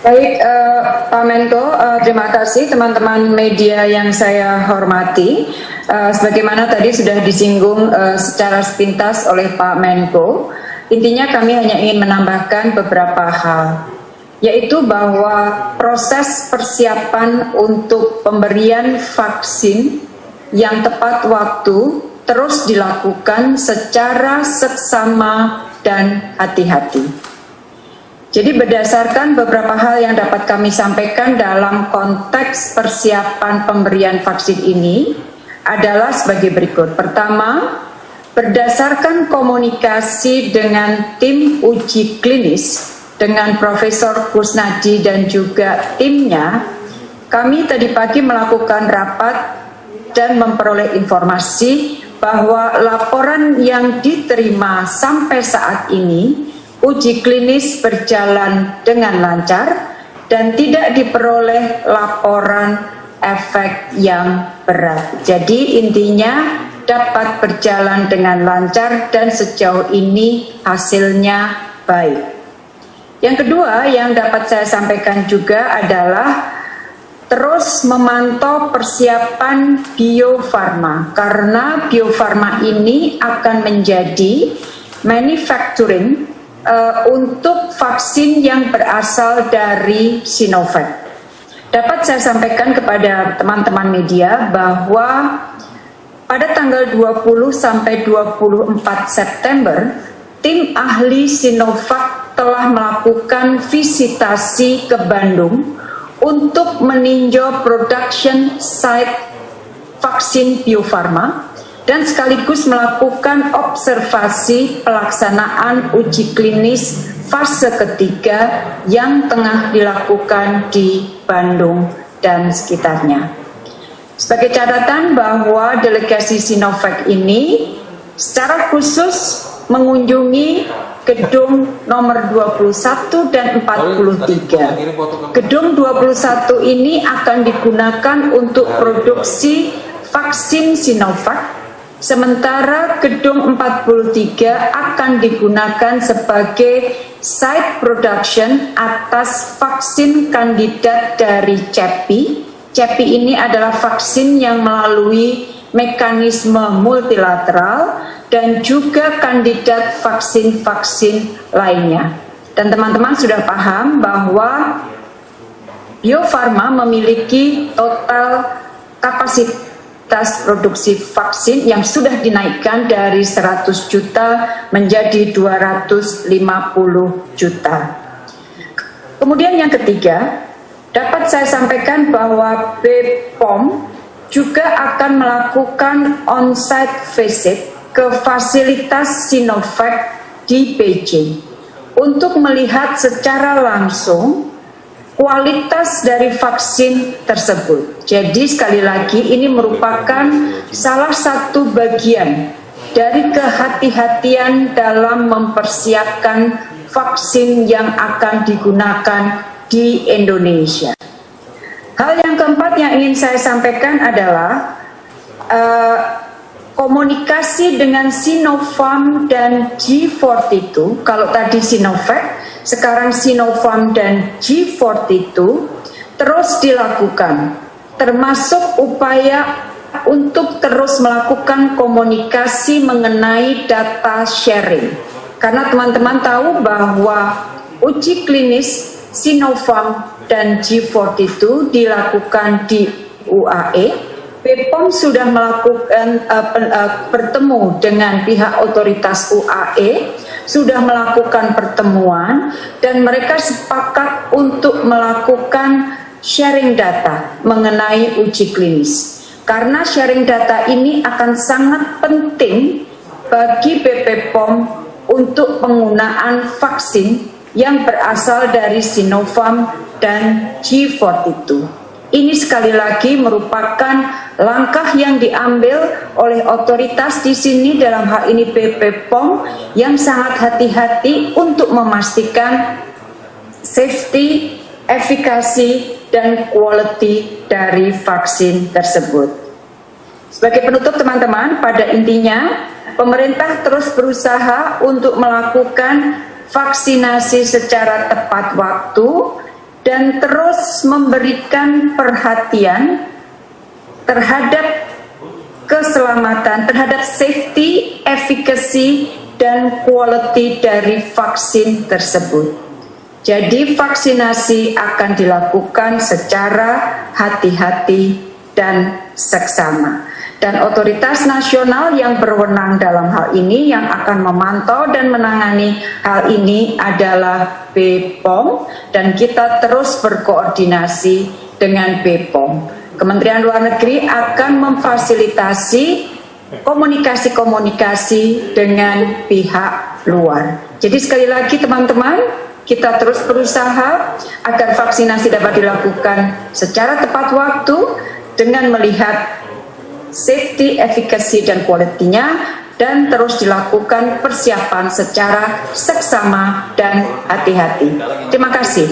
Baik, Pak Menko, terima kasih teman-teman media yang saya hormati. Sebagaimana tadi sudah disinggung secara sepintas oleh Pak Menko, intinya kami hanya ingin menambahkan beberapa hal, yaitu bahwa proses persiapan untuk pemberian vaksin yang tepat waktu terus dilakukan secara seksama dan hati-hati. Jadi berdasarkan beberapa hal yang dapat kami sampaikan dalam konteks persiapan pemberian vaksin ini adalah sebagai berikut. Pertama, berdasarkan komunikasi dengan tim uji klinis dengan Profesor Kusnadi dan juga timnya, kami tadi pagi melakukan rapat dan memperoleh informasi bahwa laporan yang diterima sampai saat ini uji klinis berjalan dengan lancar dan tidak diperoleh laporan efek yang berat. Jadi intinya dapat berjalan dengan lancar dan sejauh ini hasilnya baik. Yang kedua yang dapat saya sampaikan juga adalah terus memantau persiapan Bio Farma, karena Bio Farma ini akan menjadi manufacturing untuk vaksin yang berasal dari Sinovac. Dapat saya sampaikan kepada teman-teman media bahwa pada tanggal 20 sampai 24 September, tim ahli Sinovac telah melakukan visitasi ke Bandung untuk meninjau production site vaksin Bio Farma dan sekaligus melakukan observasi pelaksanaan uji klinis fase ketiga yang tengah dilakukan di Bandung dan sekitarnya. Sebagai catatan bahwa delegasi Sinovac ini secara khusus mengunjungi gedung nomor 21 dan 43. Gedung 21 ini akan digunakan untuk produksi vaksin Sinovac, sementara gedung 43 akan digunakan sebagai site production atas vaksin kandidat dari CEPI. CEPI ini adalah vaksin yang melalui mekanisme multilateral dan juga kandidat vaksin-vaksin lainnya. Dan teman-teman sudah paham bahwa Bio Farma memiliki total kapasitas produksi vaksin yang sudah dinaikkan dari 100 juta menjadi 250 juta. Kemudian yang ketiga, dapat saya sampaikan bahwa BPOM juga akan melakukan on-site visit ke fasilitas Sinovac di Beijing untuk melihat secara langsung kualitas dari vaksin tersebut. Jadi sekali lagi ini merupakan salah satu bagian dari kehati-hatian dalam mempersiapkan vaksin yang akan digunakan di Indonesia. Hal yang keempat yang ingin saya sampaikan adalah komunikasi dengan Sinopharm dan G42. Kalau tadi Sinovac, sekarang Sinopharm dan G42 terus dilakukan, termasuk upaya untuk terus melakukan komunikasi mengenai data sharing. Karena teman-teman tahu bahwa uji klinis Sinopharm dan G42 dilakukan di UAE. BPOM sudah melakukan bertemu dengan pihak otoritas UAE, sudah melakukan pertemuan dan mereka sepakat untuk melakukan sharing data mengenai uji klinis. Karena sharing data ini akan sangat penting bagi BPOM untuk penggunaan vaksin yang berasal dari Sinopharm dan G42. Ini sekali lagi merupakan langkah yang diambil oleh otoritas di sini, dalam hal ini BPOM, yang sangat hati-hati untuk memastikan safety, efikasi, dan quality dari vaksin tersebut. Sebagai penutup teman-teman, pada intinya pemerintah terus berusaha untuk melakukan vaksinasi secara tepat waktu dan terus memberikan perhatian terhadap keselamatan, terhadap safety, efficacy, dan quality dari vaksin tersebut. Jadi vaksinasi akan dilakukan secara hati-hati dan seksama. Dan otoritas nasional yang berwenang dalam hal ini yang akan memantau dan menangani hal ini adalah BPOM, dan kita terus berkoordinasi dengan BPOM. Kementerian Luar Negeri akan memfasilitasi komunikasi-komunikasi dengan pihak luar. Jadi sekali lagi teman-teman, kita terus berusaha agar vaksinasi dapat dilakukan secara tepat waktu dengan melihat safety, efficacy, dan quality-nya, dan terus dilakukan persiapan secara seksama dan hati-hati. Terima kasih.